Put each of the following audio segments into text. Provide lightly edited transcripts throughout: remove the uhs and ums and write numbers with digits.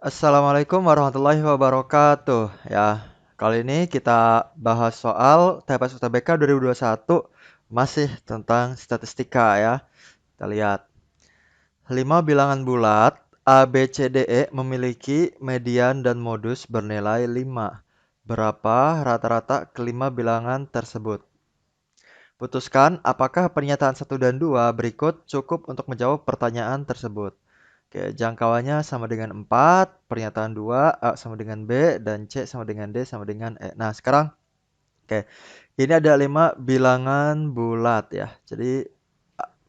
Assalamualaikum warahmatullahi wabarakatuh. Ya, kali ini kita bahas soal TPS UTBK 2021 masih tentang statistika ya. Kita lihat 5 bilangan bulat A, B, C, D, E memiliki median dan modus bernilai 5. Berapa rata-rata kelima bilangan tersebut? Putuskan apakah pernyataan 1 dan 2 berikut cukup untuk menjawab pertanyaan tersebut. Oke, jangkauannya sama dengan 4, pernyataan 2, A sama dengan B, dan C sama dengan D sama dengan E. Nah, sekarang, oke, ini ada 5 bilangan bulat ya. Jadi,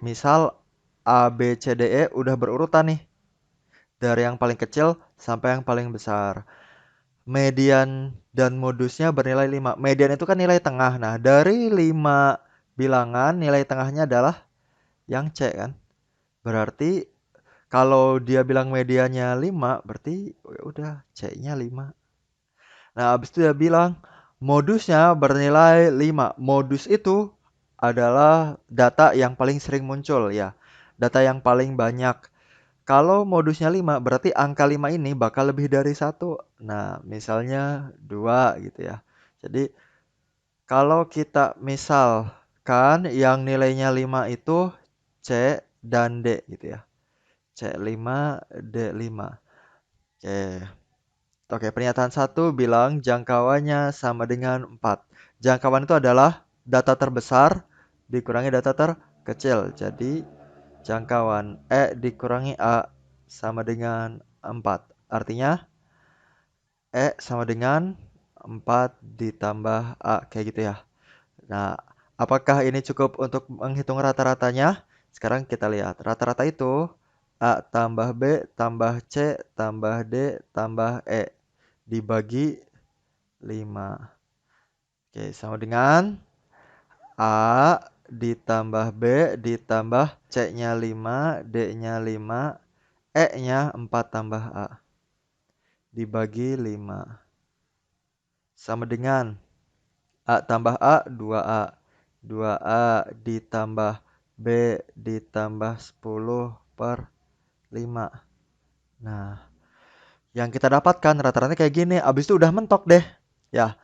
misal A, B, C, D, E udah berurutan nih. Dari yang paling kecil sampai yang paling besar. Median dan modusnya bernilai 5. Median itu kan nilai tengah. Nah, dari 5 bilangan, nilai tengahnya adalah yang C kan. Berarti kalau dia bilang medianya 5, berarti ya udah C-nya 5. Nah, habis itu dia bilang modusnya bernilai 5. Modus itu adalah data yang paling sering muncul ya. Data yang paling banyak. Kalau modusnya 5, berarti angka 5 ini bakal lebih dari 1. Nah, misalnya 2 gitu ya. Jadi, kalau kita misalkan yang nilainya 5 itu C dan D gitu ya. C5, D5. Oke. Oke, pernyataan 1 bilang jangkauannya sama dengan 4. Jangkauan itu adalah data terbesar dikurangi data terkecil. Jadi, jangkauan E dikurangi A sama dengan 4. Artinya, E sama dengan 4 ditambah A. Kayak gitu ya. Nah, apakah ini cukup untuk menghitung rata-ratanya? Sekarang kita lihat. Rata-rata itu A tambah B tambah C tambah D tambah E dibagi 5. Oke, sama dengan A ditambah B ditambah C-nya 5, D-nya 5, E-nya 4 tambah A dibagi 5. Sama dengan A tambah A, 2A. 2A ditambah B ditambah 10 per 5. Nah, yang kita dapatkan rata-rata kayak gini. Abis itu udah mentok deh. Ya,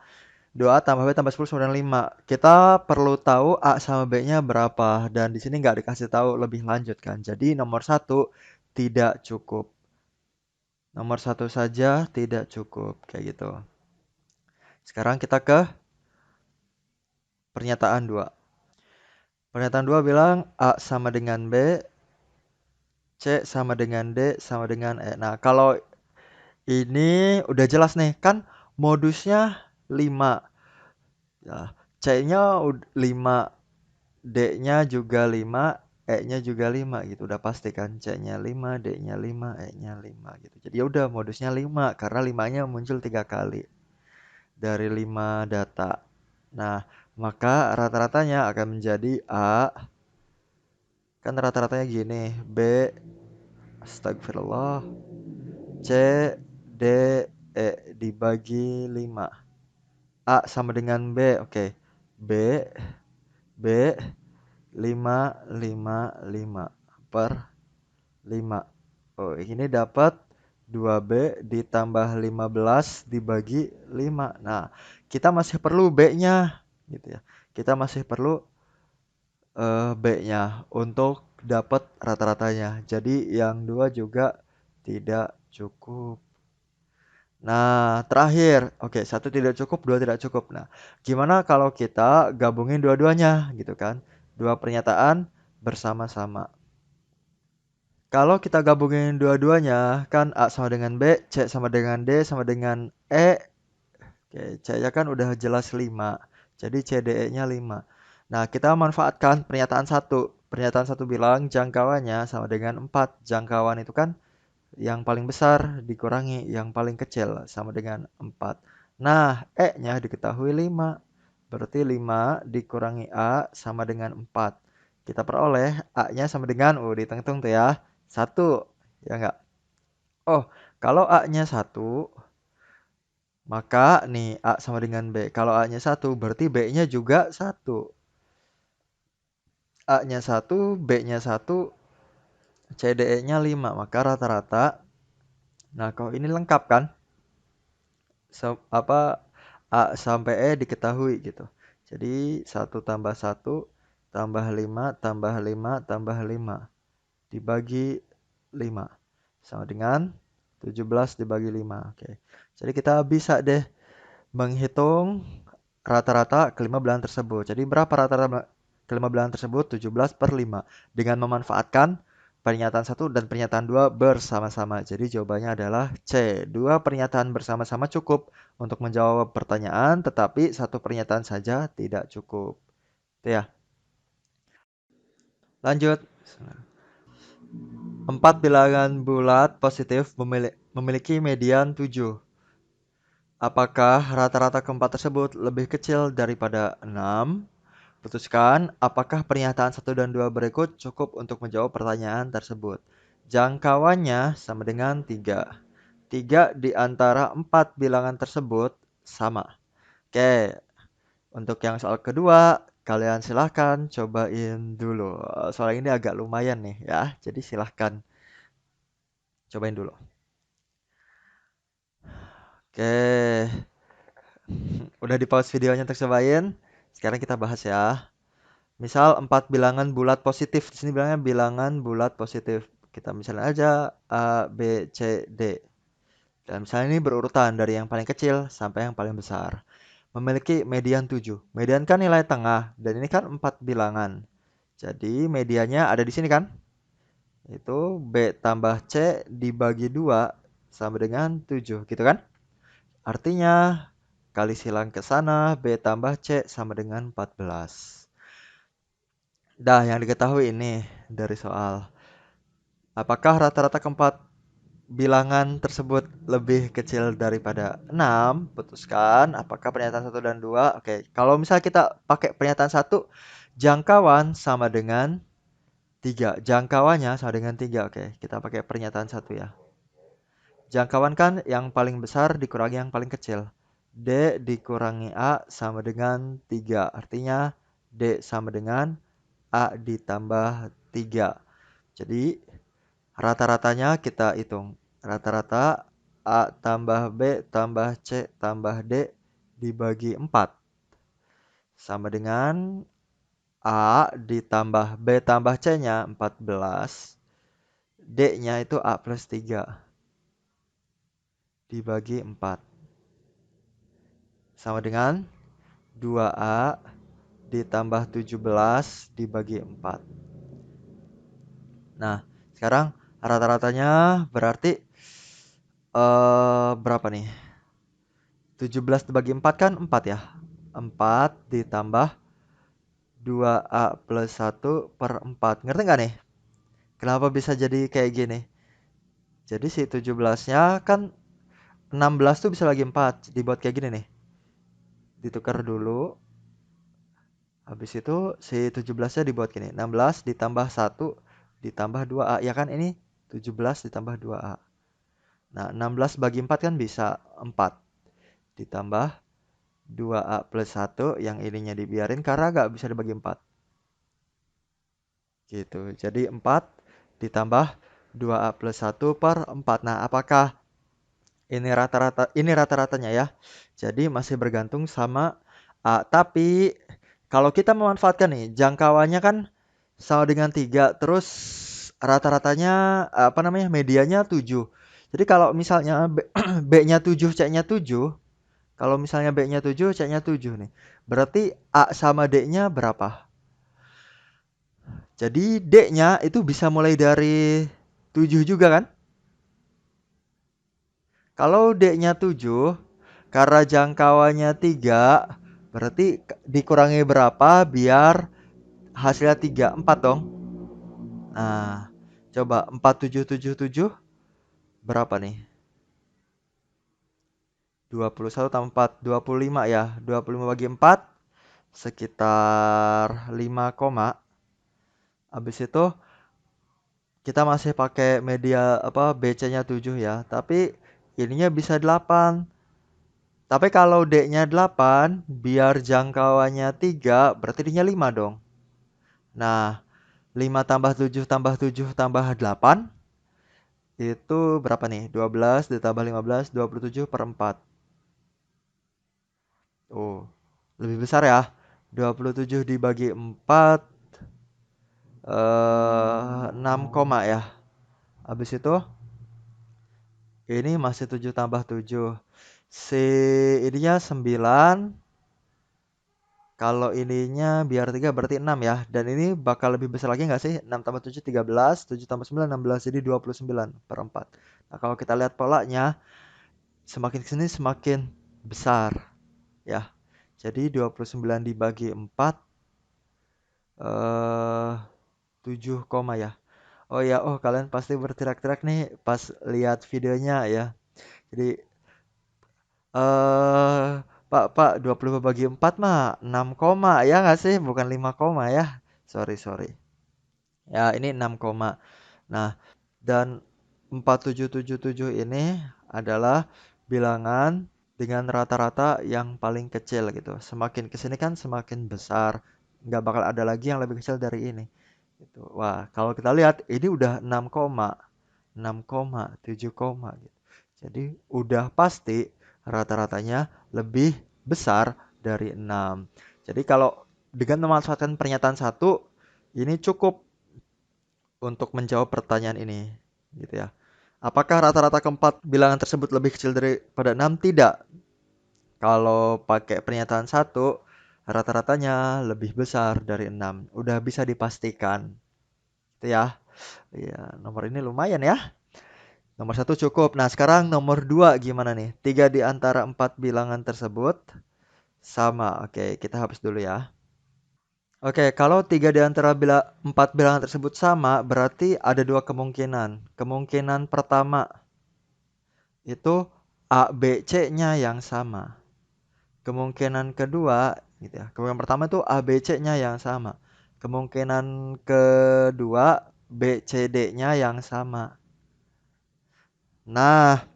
2A tambah B tambah 10 sama dengan 5. Kita perlu tahu A sama B-nya berapa. Dan di sini nggak dikasih tahu lebih lanjut kan. Jadi nomor 1 tidak cukup. Nomor 1 saja tidak cukup. Kayak gitu. Sekarang kita ke pernyataan 2. Pernyataan 2 bilang A sama dengan B, C sama dengan D sama dengan E. Nah, kalau ini udah jelas nih, kan modusnya 5. Ya, C-nya 5, D-nya juga 5, E-nya juga 5 gitu. Udah pasti kan C-nya 5, D-nya 5, E-nya 5 gitu. Jadi ya udah modusnya 5 karena 5-nya muncul 3 kali dari 5 data. Nah, maka rata-ratanya akan menjadi A, kan rata-ratanya gini, B, astagfirullah, C, D, E dibagi 5. A sama dengan B, oke. B, B, 5, 5, 5 per 5. Oh, ini dapat 2B ditambah 15 dibagi 5. Nah, kita masih perlu B-nya gitu ya. Kita masih perlu B-nya untuk dapat rata-ratanya. Jadi yang 2 juga tidak cukup. Nah, terakhir. Oke, 1 tidak cukup, 2 tidak cukup. Nah, gimana kalau kita gabungin dua-duanya gitu kan? Dua pernyataan bersama-sama. Kalau kita gabungin dua-duanya, kan A sama dengan B, C sama dengan D, sama dengan E. Oke, C-nya kan udah jelas 5. Jadi CDE-nya 5. Nah, kita manfaatkan pernyataan 1. Pernyataan 1 bilang jangkauannya sama dengan 4. Jangkauan itu kan yang paling besar dikurangi yang paling kecil sama dengan 4. Nah, E-nya diketahui 5. Berarti 5 dikurangi A sama dengan 4. Kita peroleh A-nya sama dengan, dihitung-hitung tuh ya, 1. Ya enggak? Oh, kalau A-nya 1, maka nih A sama dengan B. Kalau A-nya 1, berarti B-nya juga 1. A-nya 1, B-nya 1, CDE-nya 5. Maka rata-rata Nah, kalau ini lengkap kan? A sampai E diketahui gitu. Jadi 1 tambah 1 tambah 5 tambah 5 tambah 5 dibagi 5 sama dengan 17 dibagi 5. Oke. Jadi kita bisa deh menghitung rata-rata kelima belahan tersebut. Jadi berapa rata-rata kelima belahan tersebut? 17/5 dengan memanfaatkan pernyataan 1 dan pernyataan 2 bersama-sama. Jadi jawabannya adalah C. Dua pernyataan bersama-sama cukup untuk menjawab pertanyaan, tetapi satu pernyataan saja tidak cukup. Itu ya. Lanjut. 4 bilangan bulat positif memiliki median 7. Apakah rata-rata keempat tersebut lebih kecil daripada 6? Putuskan apakah pernyataan 1 dan 2 berikut cukup untuk menjawab pertanyaan tersebut. Jangkauannya sama dengan 3. 3 di antara 4 bilangan tersebut sama. Oke, untuk yang soal kedua, kalian silahkan cobain dulu. Soal ini agak lumayan nih ya, jadi silahkan cobain dulu. Oke, udah di pause videonya untuk cobain. Sekarang kita bahas ya. Misal 4 bilangan bulat positif. Di sini bilangnya bilangan bulat positif. Kita misalnya aja A, B, C, D. Dan misalnya ini berurutan dari yang paling kecil sampai yang paling besar. Memiliki median 7. Median kan nilai tengah. Dan ini kan 4 bilangan. Jadi medianya ada di sini kan? Itu B tambah C dibagi 2 sama dengan 7. Gitu kan? Artinya kali silang ke sana B tambah C sama dengan 14. Dah, yang diketahui ini dari soal. Apakah rata-rata keempat bilangan tersebut lebih kecil daripada 6? Putuskan apakah pernyataan 1 dan 2. Oke, kalau misalnya kita pakai pernyataan 1, jangkauan sama dengan 3. Jangkauannya sama dengan 3. Oke, kita pakai pernyataan 1 ya. Jangkauan kan yang paling besar dikurangi yang paling kecil. D dikurangi A sama dengan 3. Artinya D sama dengan A ditambah 3. Jadi rata-ratanya kita hitung. Rata-rata A tambah B tambah C tambah D dibagi 4. Sama dengan A ditambah B tambah C-nya 14. D-nya itu A plus 3 dibagi 4. Sama dengan 2A ditambah 17 dibagi 4. Nah, sekarang rata-ratanya berarti berapa nih? 17 dibagi 4 kan 4 ya. 4 ditambah 2A plus 1 per 4. Ngerti nggak nih? Kenapa bisa jadi kayak gini? Jadi si 17-nya kan 16 tuh bisa bagi 4. Dibuat kayak gini nih. Ditukar dulu. Habis itu si 17-nya dibuat gini. 16 ditambah 1 ditambah 2A. Ya kan ini 17 ditambah 2A. Nah, 16 bagi 4 kan bisa 4. Ditambah 2A plus 1 yang ininya dibiarin karena nggak bisa dibagi 4. Gitu. Jadi 4 ditambah 2A plus 1 per 4. Nah, apakah ini rata-ratanya ya. Jadi masih bergantung sama A. Tapi kalau kita memanfaatkan nih, jangkauannya kan sama dengan 3. Terus rata-ratanya apa namanya? Medianya 7. Jadi kalau misalnya B-nya 7, C-nya 7, kalau misalnya B-nya 7, C-nya 7 nih. Berarti A sama D-nya berapa? Jadi D-nya itu bisa mulai dari 7 juga kan? Kalau D-nya 7, karena jangkauannya 3, berarti dikurangi berapa biar hasilnya 3? 4 dong. Nah, coba 4777 berapa nih? 21 tambah 4, 25 ya. 25 bagi 4 sekitar 5 koma. Habis itu kita masih pakai media apa BC-nya 7 ya. Tapi ininya bisa 8. Tapi kalau D-nya 8, biar jangkauannya 3, berarti D-nya 5 dong. Nah, 5 tambah 7 tambah 7 tambah 8, itu berapa nih? 12 ditambah 15, 27 per 4. Oh, lebih besar ya. 27 dibagi 4, 6 koma ya. Habis itu, ini masih 7 tambah 7. Si ininya 9. Kalau ininya biar 3 berarti 6 ya. Dan ini bakal lebih besar lagi nggak sih? 6 tambah 7, 13. 7 tambah 9, 16. Jadi 29 per 4. Nah, kalau kita lihat polanya, semakin kesini semakin besar ya. Jadi 29 dibagi 4, 7 koma ya. Oh ya, oh kalian pasti berteriak-teriak nih pas lihat videonya ya. Jadi, eh Pak, 20 bagi 4 mah 6 koma ya nggak sih? Bukan 5 koma ya. Sorry, sorry. Ya, ini 6 koma. Nah, dan 4777 ini adalah bilangan dengan rata-rata yang paling kecil gitu. Semakin kesini kan semakin besar. Nggak bakal ada lagi yang lebih kecil dari ini. Gitu. Wah, kalau kita lihat ini udah 6 koma. 6 koma, 7 koma gitu. Jadi udah pasti rata-ratanya lebih besar dari 6. Jadi kalau dengan memanfaatkan pernyataan satu, ini cukup untuk menjawab pertanyaan ini gitu ya. Apakah rata-rata keempat bilangan tersebut lebih kecil daripada 6? Tidak. Kalau pakai pernyataan satu, rata-ratanya lebih besar dari 6. Udah bisa dipastikan. Itu ya. Iya, nomor ini lumayan ya. Nomor satu cukup. Nah, sekarang nomor dua gimana nih? 3 di antara 4 bilangan tersebut sama. Oke, kita hapus dulu ya. Oke, kalau 3 di antara 4 bilangan tersebut sama, berarti ada dua kemungkinan. Kemungkinan pertama itu A, B, C-nya yang sama. Kemungkinan kedua, gitu ya. Kemungkinan pertama itu A, B, C-nya yang sama. Kemungkinan kedua B, C, D-nya yang sama. Nah,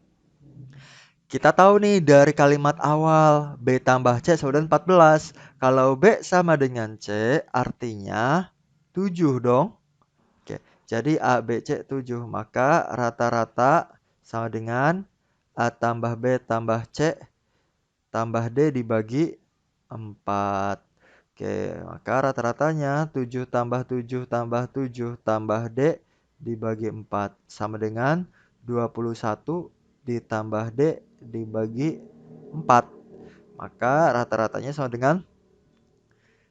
kita tahu nih dari kalimat awal B tambah C sama dengan 14. Kalau B sama dengan C artinya 7 dong. Oke, jadi A, B, C 7. Maka rata-rata sama dengan A tambah B tambah C tambah D dibagi 4. Oke, maka rata-ratanya 7 tambah 7 tambah 7 tambah D dibagi 4. Sama dengan 21 ditambah D dibagi 4. Maka rata-ratanya sama dengan,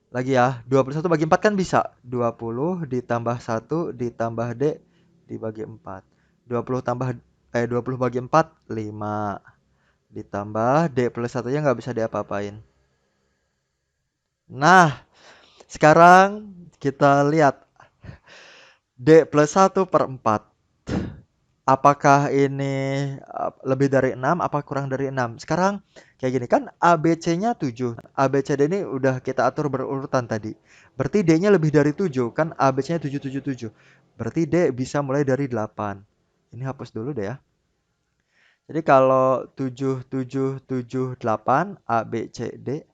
lagi ya, 21 bagi 4 kan bisa. 20 ditambah 1 ditambah D dibagi 4. 20 bagi 4, 5. Ditambah D plus 1-nya nggak bisa diapa-apain. Nah, sekarang kita lihat D plus 1 per 4. Apakah ini lebih dari 6? Apa kurang dari 6? Sekarang kayak gini kan ABC-nya 7. ABCD ini udah kita atur berurutan tadi. Berarti D-nya lebih dari 7 kan ABC-nya 777. Berarti D bisa mulai dari 8. Ini hapus dulu deh ya. Jadi kalau 7 7 7 8 A B C D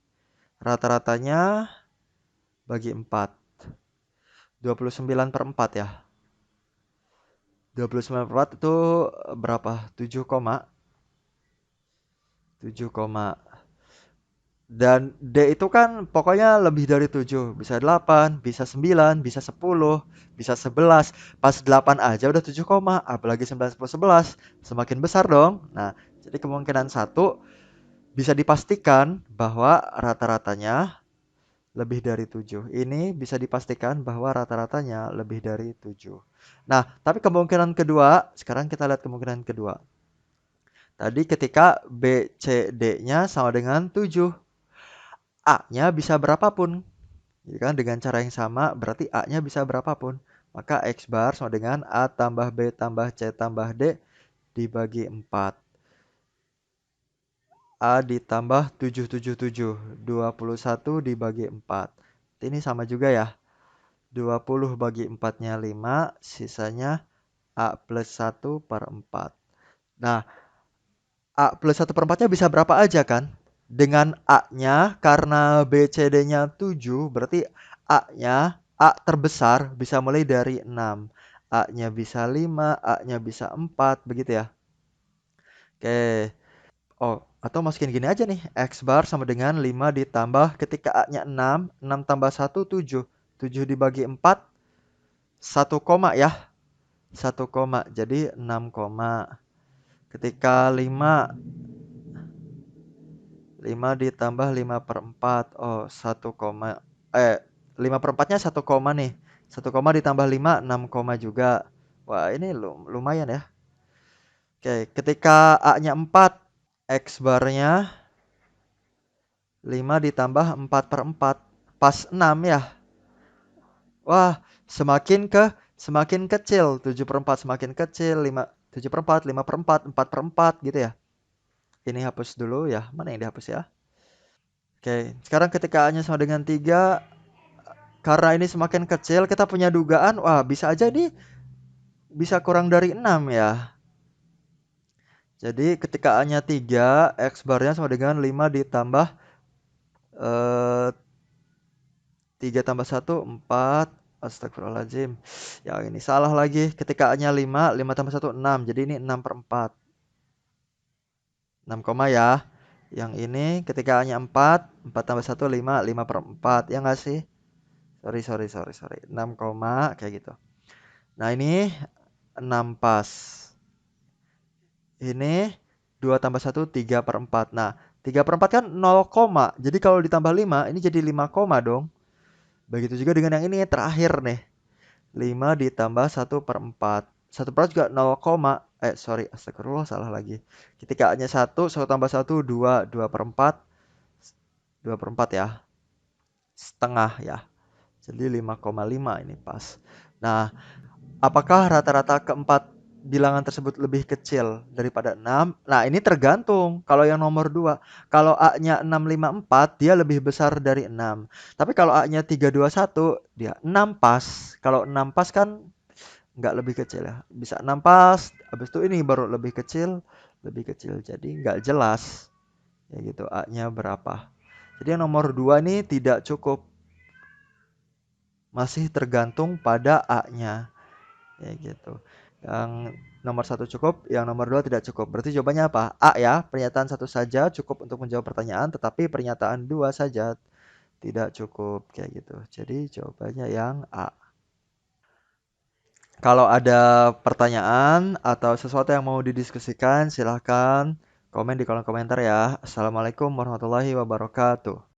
rata-ratanya bagi 4. 29 per 4 ya. 29 per 4 itu berapa? 7 koma. 7 koma. Dan D itu kan pokoknya lebih dari 7. Bisa 8, bisa 9, bisa 10, bisa 11. Pas 8 aja udah 7 koma. Apalagi 9, 10, 11. Semakin besar dong. Nah, jadi kemungkinan satu bisa dipastikan bahwa rata-ratanya lebih dari 7. Ini bisa dipastikan bahwa rata-ratanya lebih dari 7. Nah, tapi kemungkinan kedua, sekarang kita lihat kemungkinan kedua. Tadi ketika B, C, D-nya sama dengan 7. A-nya bisa berapapun. Ya kan? Dengan cara yang sama, berarti A-nya bisa berapapun. Maka X bar sama dengan A tambah B tambah C tambah D dibagi 4. A ditambah 777. 21 dibagi 4. Ini sama juga ya. 20 bagi 4-nya 5, sisanya A plus 1 per 4. Nah, A plus 1 per 4-nya bisa berapa aja kan? Dengan A-nya, karena B, C, D-nya 7, berarti A-nya, A terbesar bisa mulai dari 6. A-nya bisa 5, A-nya bisa 4, begitu ya. Oke. Oh, atau masukin gini aja nih, X bar sama dengan 5 ditambah ketika A-nya 6, 6 tambah 1, 7. 7 dibagi 4, 1 koma ya. 1 koma, jadi 6 koma. Ketika 5 ditambah 5 per 4, oh 1 koma. 5 per 4-nya 1 koma nih. 1 koma ditambah 5, 6 koma juga. Wah, ini lumayan ya. Oke, ketika A-nya 4, X barnya 5 ditambah 4 per 4. Pas 6 ya. Wah, semakin kecil. 7 per 4 semakin kecil. 7 per 4, 5 per 4, 4 per 4 gitu ya. Ini hapus dulu ya. Mana yang dihapus ya? Oke, sekarang ketika A-nya sama dengan 3, karena ini semakin kecil, kita punya dugaan, wah bisa aja ini bisa kurang dari 6 ya. Jadi ketika A-nya 3, X barnya sama dengan 5 ditambah eh, 3 tambah 1, 4. Astagfirullahaladzim. Ya ini salah lagi. Ketika A-nya 5, 5 tambah 1, 6. Jadi ini 6 per 4. 6 koma ya. Yang ini ketika A-nya 4, 4 tambah 1, 5, 5 per 4. Ya nggak sih? Sorry. 6 koma kayak gitu. Nah ini 6 pas. Ini 2 tambah 1, 3 per 4. Nah, 3 per 4 kan 0 koma. Jadi kalau ditambah 5, ini jadi 5 koma dong. Begitu juga dengan yang ini terakhir nih. 5 ditambah 1 per 4. 1 per 4 juga 0 koma. Sorry. Astagfirullah, salah lagi. Ketika A-nya 1, 1 tambah 1, 2. 2 per 4. 2 per 4 ya. Setengah ya. Jadi 5,5 ini pas. Nah, apakah rata-rata keempat bilangan tersebut lebih kecil daripada 6? Nah, ini tergantung. Kalau yang nomor 2, kalau A-nya 654, dia lebih besar dari 6. Tapi kalau A-nya 321, dia 6 pas. Kalau 6 pas kan nggak lebih kecil ya. Bisa 6 pas, habis itu ini baru lebih kecil, lebih kecil. Jadi nggak jelas ya gitu A-nya berapa. Jadi yang nomor 2 ini tidak cukup. Masih tergantung pada A-nya. Ya gitu. Yang nomor 1 cukup, yang nomor 2 tidak cukup. Berarti jawabannya apa? A ya, pernyataan 1 saja cukup untuk menjawab pertanyaan, tetapi pernyataan 2 saja tidak cukup. Kayak gitu. Jadi jawabannya yang A. Kalau ada pertanyaan atau sesuatu yang mau didiskusikan, silahkan komen di kolom komentar ya. Assalamualaikum warahmatullahi wabarakatuh.